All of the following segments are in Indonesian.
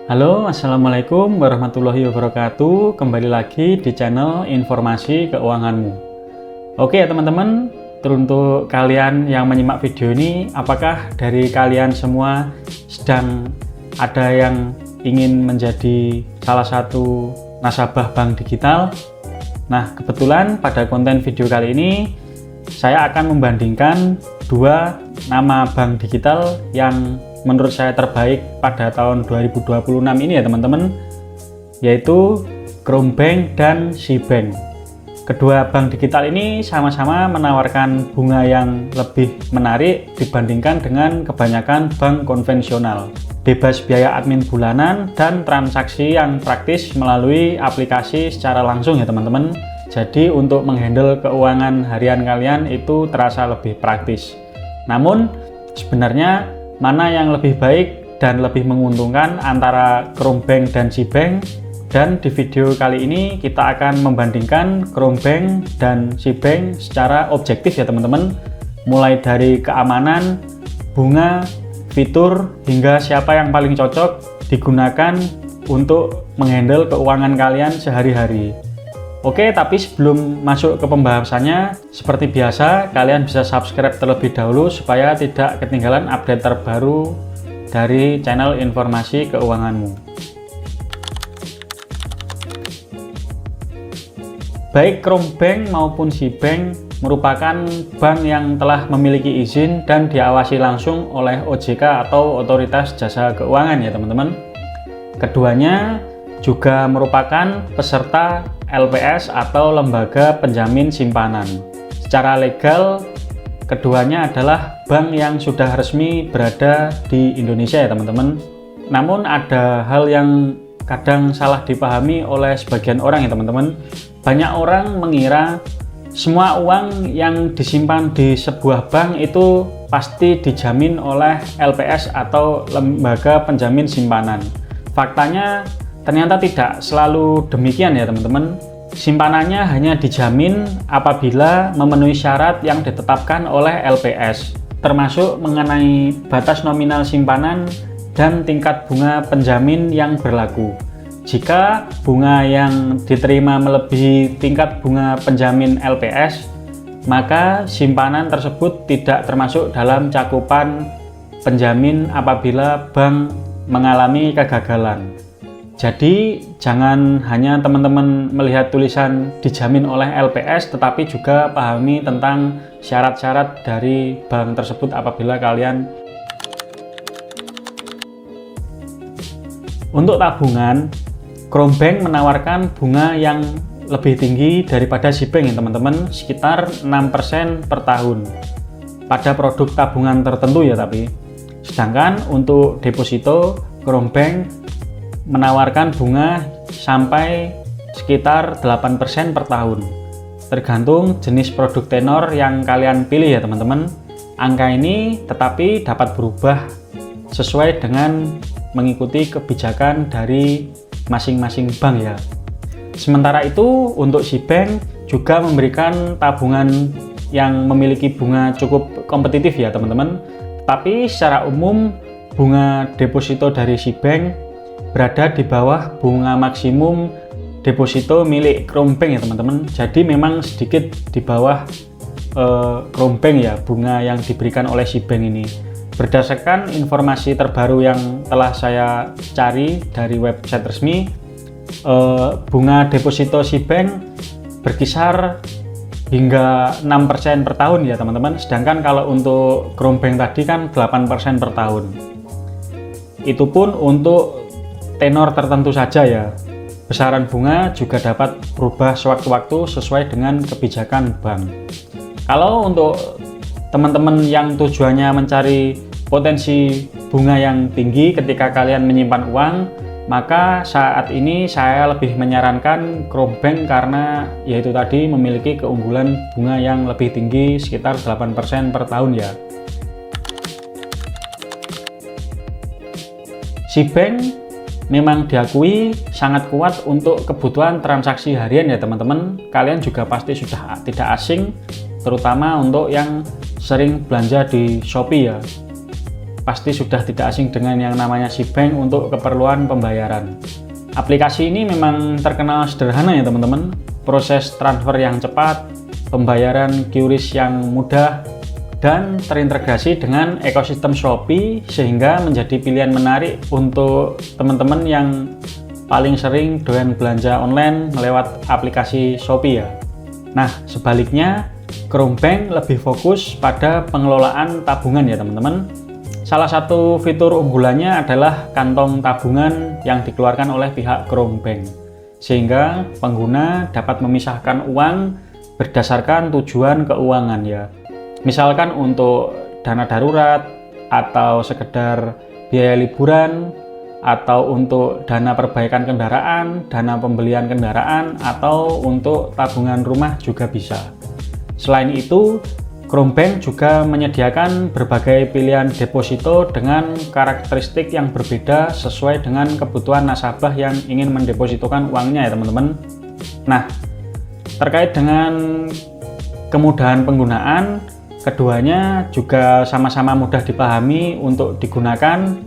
Halo, Assalamualaikum warahmatullahi wabarakatuh. Kembali lagi di channel Informasi Keuanganmu. Oke ya teman-teman, untuk kalian yang menyimak video ini, apakah dari kalian semua sedang ada yang ingin menjadi salah satu nasabah bank digital? Nah, kebetulan pada konten video kali ini saya akan membandingkan dua nama bank digital yang menurut saya terbaik pada tahun 2026 ini ya teman-teman, yaitu Krombank dan Sibank. Kedua bank digital ini sama-sama menawarkan bunga yang lebih menarik dibandingkan dengan kebanyakan bank konvensional. Bebas biaya admin bulanan dan transaksi yang praktis melalui aplikasi secara langsung ya teman-teman. Jadi untuk menghandle keuangan harian kalian itu terasa lebih praktis. Namun sebenarnya mana yang lebih baik dan lebih menguntungkan antara Krombank dan Sibank? Dan di video kali ini kita akan membandingkan Krombank dan Sibank secara objektif ya teman-teman, mulai dari keamanan, bunga, fitur, hingga siapa yang paling cocok digunakan untuk menghandle keuangan kalian sehari-hari. Oke, tapi sebelum masuk ke pembahasannya, seperti biasa, kalian bisa subscribe terlebih dahulu supaya tidak ketinggalan update terbaru dari channel Informasi Keuanganmu. Baik Krombank maupun Sibank merupakan bank yang telah memiliki izin dan diawasi langsung oleh OJK atau Otoritas Jasa Keuangan ya teman-teman. Keduanya juga merupakan peserta LPS atau Lembaga Penjamin Simpanan. Secara legal, keduanya adalah bank yang sudah resmi berada di Indonesia ya teman-teman. Namun ada hal yang kadang salah dipahami oleh sebagian orang ya teman-teman. Banyak orang mengira semua uang yang disimpan di sebuah bank itu pasti dijamin oleh LPS atau Lembaga Penjamin Simpanan. Faktanya ternyata tidak selalu demikian ya teman-teman. Simpanannya hanya dijamin apabila memenuhi syarat yang ditetapkan oleh LPS, termasuk mengenai batas nominal simpanan dan tingkat bunga penjamin yang berlaku. Jika bunga yang diterima melebihi tingkat bunga penjamin LPS, maka simpanan tersebut tidak termasuk dalam cakupan penjamin apabila bank mengalami kegagalan. Jadi jangan hanya teman-teman melihat tulisan dijamin oleh LPS, tetapi juga pahami tentang syarat-syarat dari bank tersebut apabila kalian. Untuk tabungan, Krombank menawarkan bunga yang lebih tinggi daripada Sibank ya teman-teman, sekitar 6% per tahun pada produk tabungan tertentu ya tapi. Sedangkan untuk deposito, Krombank menawarkan bunga sampai sekitar 8% per tahun. Tergantung jenis produk tenor yang kalian pilih ya teman-teman. Angka ini tetapi dapat berubah sesuai dengan mengikuti kebijakan dari masing-masing bank ya. Sementara itu untuk Sibank juga memberikan tabungan yang memiliki bunga cukup kompetitif ya teman-teman. Tapi secara umum bunga deposito dari Sibank berada di bawah bunga maksimum deposito milik Krombank ya teman-teman. Jadi memang sedikit di bawah Krombank ya bunga yang diberikan oleh Sibank ini. Berdasarkan informasi terbaru yang telah saya cari dari website resmi, bunga deposito Sibank berkisar hingga 6% per tahun ya teman-teman. Sedangkan kalau untuk Krombank tadi kan 8% per tahun. Itu pun untuk tenor tertentu saja ya. Besaran bunga juga dapat berubah sewaktu-waktu sesuai dengan kebijakan bank. Kalau untuk teman-teman yang tujuannya mencari potensi bunga yang tinggi ketika kalian menyimpan uang, maka saat ini saya lebih menyarankan Krombank karena yaitu tadi memiliki keunggulan bunga yang lebih tinggi sekitar 8% per tahun ya. Sibank memang diakui sangat kuat untuk kebutuhan transaksi harian ya teman-teman. Kalian juga pasti sudah tidak asing, terutama untuk yang sering belanja di Shopee ya. pasti sudah tidak asing dengan yang namanya SeaBank untuk keperluan pembayaran. Aplikasi ini memang terkenal sederhana ya teman-teman, proses transfer yang cepat, pembayaran QRIS yang mudah, dan terintegrasi dengan ekosistem Shopee sehingga menjadi pilihan menarik untuk teman-teman yang paling sering doyan belanja online lewat aplikasi Shopee ya. Nah, sebaliknya KromeBank lebih fokus pada pengelolaan tabungan ya teman-teman. Salah satu fitur unggulannya adalah kantong tabungan yang dikeluarkan oleh pihak KromeBank, sehingga pengguna dapat memisahkan uang berdasarkan tujuan keuangan ya. Misalkan untuk dana darurat, atau sekedar biaya liburan, atau untuk dana perbaikan kendaraan, dana pembelian kendaraan, atau untuk tabungan rumah juga bisa. Selain itu, KromeBank juga menyediakan berbagai pilihan deposito dengan karakteristik yang berbeda sesuai dengan kebutuhan nasabah yang ingin mendepositokan uangnya ya teman-teman. Nah, terkait dengan kemudahan penggunaan, keduanya juga sama-sama mudah dipahami untuk digunakan,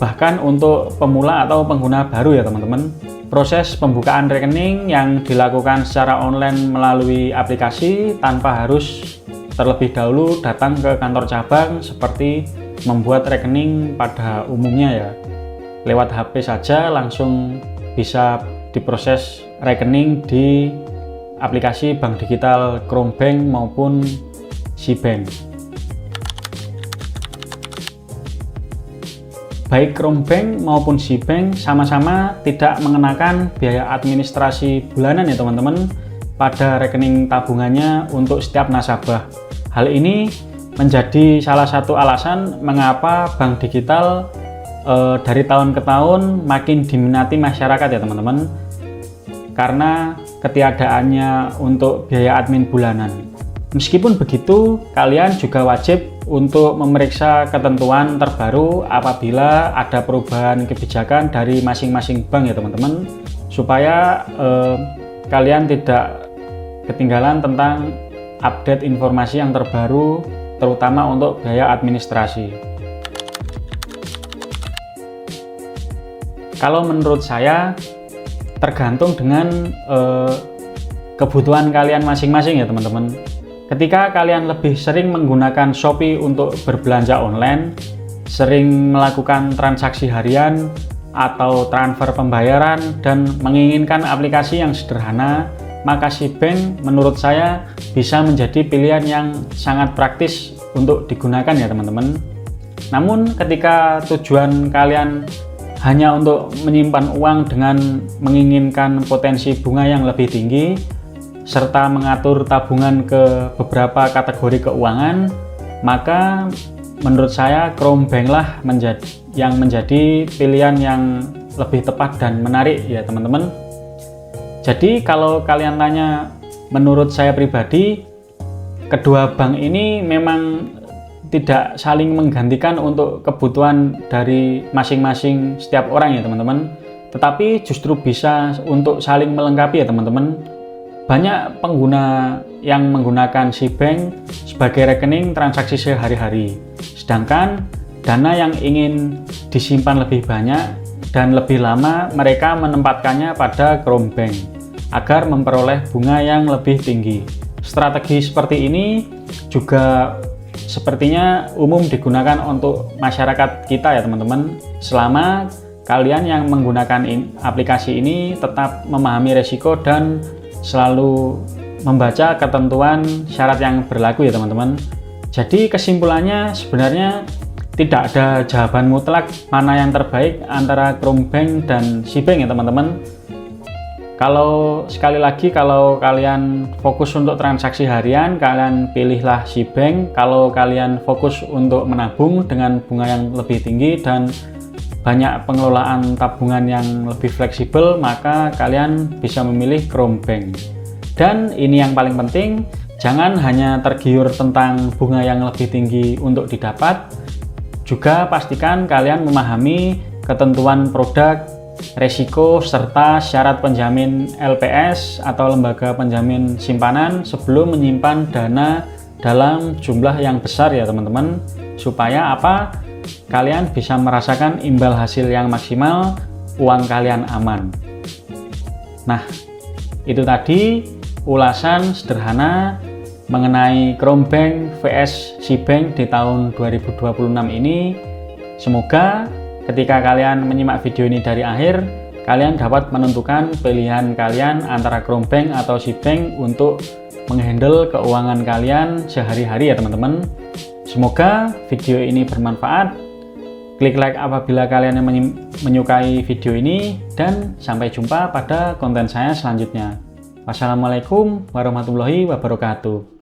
bahkan untuk pemula atau pengguna baru ya teman-teman. Proses pembukaan rekening yang dilakukan secara online melalui aplikasi tanpa harus terlebih dahulu datang ke kantor cabang seperti membuat rekening pada umumnya ya. Lewat HP saja langsung bisa diproses rekening di aplikasi bank digital KromeBank maupun SeaBank. Baik KromeBank maupun SeaBank sama-sama tidak mengenakan biaya administrasi bulanan ya teman-teman pada rekening tabungannya untuk setiap nasabah. Hal ini menjadi salah satu alasan mengapa bank digital dari tahun ke tahun makin diminati masyarakat ya teman-teman, karena ketiadaannya untuk biaya admin bulanan. Meskipun begitu, kalian juga wajib untuk memeriksa ketentuan terbaru apabila ada perubahan kebijakan dari masing-masing bank ya teman-teman, supaya kalian tidak ketinggalan tentang update informasi yang terbaru, terutama untuk biaya administrasi. Kalau menurut saya, tergantung dengan kebutuhan kalian masing-masing ya teman-teman. Ketika kalian lebih sering menggunakan Shopee untuk berbelanja online, sering melakukan transaksi harian atau transfer pembayaran, dan menginginkan aplikasi yang sederhana, maka SeaBank menurut saya bisa menjadi pilihan yang sangat praktis untuk digunakan ya teman-teman. Namun ketika tujuan kalian hanya untuk menyimpan uang dengan menginginkan potensi bunga yang lebih tinggi, serta mengatur tabungan ke beberapa kategori keuangan, maka menurut saya KromeBank lah yang menjadi pilihan yang lebih tepat dan menarik ya teman-teman. Jadi kalau kalian tanya, menurut saya pribadi, kedua bank ini memang tidak saling menggantikan untuk kebutuhan dari masing-masing setiap orang ya teman-teman, tetapi justru bisa untuk saling melengkapi ya teman-teman. Banyak pengguna yang menggunakan SeaBank sebagai rekening transaksi sehari-hari, sedangkan dana yang ingin disimpan lebih banyak dan lebih lama mereka menempatkannya pada KromeBank agar memperoleh bunga yang lebih tinggi. Strategi seperti ini juga sepertinya umum digunakan untuk masyarakat kita ya teman-teman, selama kalian yang menggunakan aplikasi ini tetap memahami resiko dan selalu membaca ketentuan syarat yang berlaku ya teman-teman. Jadi kesimpulannya sebenarnya tidak ada jawaban mutlak mana yang terbaik antara KromeBank dan SeaBank ya teman-teman. Kalau sekali lagi, kalau kalian fokus untuk transaksi harian, kalian pilihlah SeaBank. Kalau kalian fokus untuk menabung dengan bunga yang lebih tinggi dan banyak pengelolaan tabungan yang lebih fleksibel, maka kalian bisa memilih KromeBank. Dan ini yang paling penting, jangan hanya tergiur tentang bunga yang lebih tinggi untuk didapat, juga pastikan kalian memahami ketentuan produk, resiko, serta syarat penjamin LPS atau lembaga penjamin simpanan sebelum menyimpan dana dalam jumlah yang besar ya teman-teman, supaya apa? kalian bisa merasakan imbal hasil yang maksimal, uang kalian aman. Nah, itu tadi ulasan sederhana mengenai Crownbank vs Cbank di tahun 2026 ini. Semoga ketika kalian menyimak video ini dari akhir, kalian dapat menentukan pilihan kalian antara Crownbank atau Cbank untuk menghandle keuangan kalian sehari-hari ya teman-teman. Semoga video ini bermanfaat. Klik like apabila kalian yang menyukai video ini, dan sampai jumpa pada konten saya selanjutnya. Wassalamualaikum warahmatullahi wabarakatuh.